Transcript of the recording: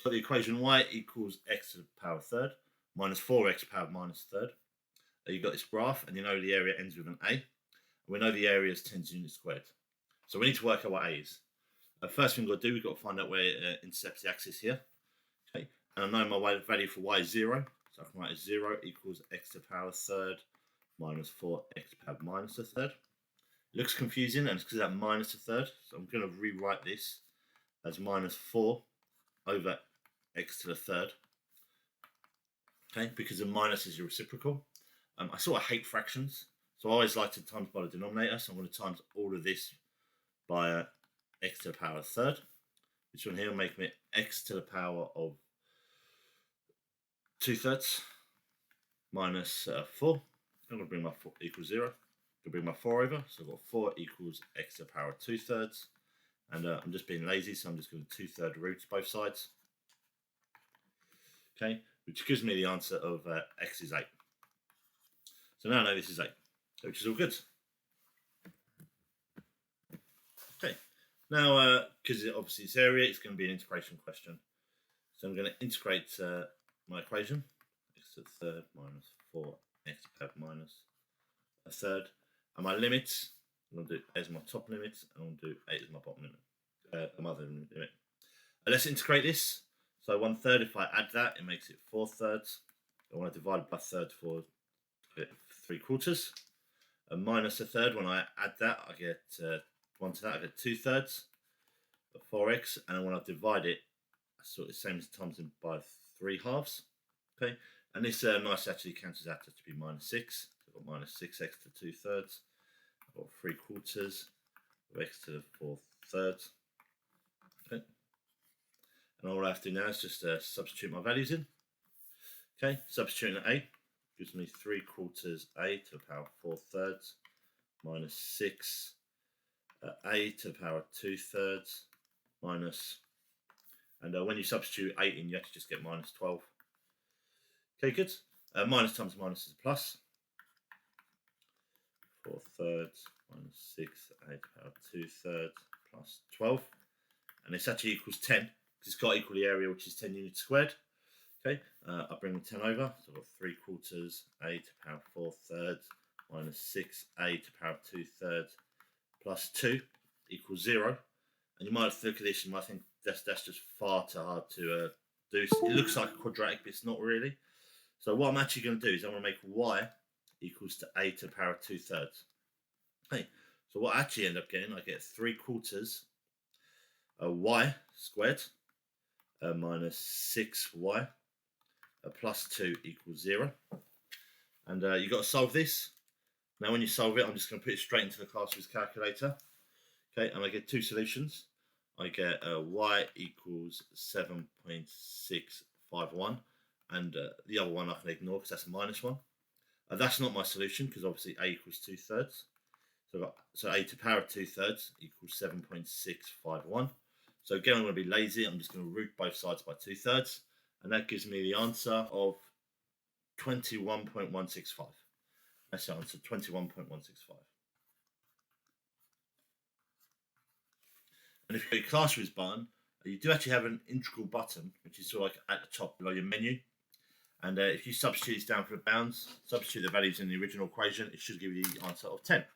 got the equation y equals x to the power third minus 4x power minus third. You've got this graph, and you know the area ends with an A. We know the area is 10 units squared. So we need to work out what A is. First thing we've got to do, we've got to find out where it intercepts the axis here. Okay, and I know my value for y is 0. So I can write as 0 equals x to the power third minus 4x to the power minus a third. It looks confusing, and it's because that minus a third. So I'm going to rewrite this as minus 4 over x to the third. Okay, because the minus is your reciprocal. I sort of hate fractions, so I always like to times by the denominator. So I'm going to times all of this by x to the power third. This one here will make me x to the power of 2/3 minus 4. I'm going to bring my 4 equals 0. I'm going to bring my 4 over, so I've got 4 equals x to the power of 2/3. And I'm just being lazy, so I'm just going to 2/3 roots both sides. Okay, which gives me the answer of x is 8. So now I know this is 8, which is all good. Okay, now because obviously it's area, it's going to be an integration question. So I'm going to integrate my equation, x to the third minus 4x to the power minus a third. And my limits, I'm going to do 8 as my top limit, and I'm going to do 8 as my bottom limit, the other limit. Let's integrate this. So 1/3, if I add that, it makes it 4/3. I want to divide by third for 3/4. And minus a third, when I add that, I get 1 to that, I get 2/3 of 4x. And when I divide it, I sort of the same as times in by 3/2. Okay, and this nice actually cancels out to be minus 6. So I've got minus 6x to 2/3. I've got 3/4 of x to the 4/3. Okay. And all I have to do now is just substitute my values in. Okay, substituting a gives me 3/4 a to the power 4/3 minus 6 a to the power 2/3 minus, and when you substitute 8 in, you actually just get minus 12. Okay, good. Minus times minus is a plus. 4/3 minus 6 a to the power 2/3 plus 12, and this actually equals 10. It's got equal the area, which is 10 units squared. Okay, I'll bring the 10 over, so I've got 3/4 a to the power 4/3 minus 6 a to the power 2/3 plus 2 equals 0. And you might look at this and might think that's just far too hard to do. It looks like a quadratic, but it's not really. So what I'm actually going to do is I'm going to make y equals to a to the power 2/3. Okay, so what I actually end up getting, I get 3/4 y squared minus 6y plus 2 equals 0. And you've got to solve this. Now when you solve it, I'm just going to put it straight into the classroom's calculator. Okay, and I get two solutions. I get y equals 7.651, and the other one I can ignore because that's a minus 1. That's not my solution because obviously a equals 2/3. So a to the power of 2/3 equals 7.651. So again, I'm going to be lazy. I'm just going to root both sides by 2/3, and that gives me the answer of 21.165. That's the answer, 21.165. And if you go to classrooms button, you do actually have an integral button, which is sort of like at the top below your menu. And if you substitute this down for the bounds, substitute the values in the original equation, it should give you the answer of 10.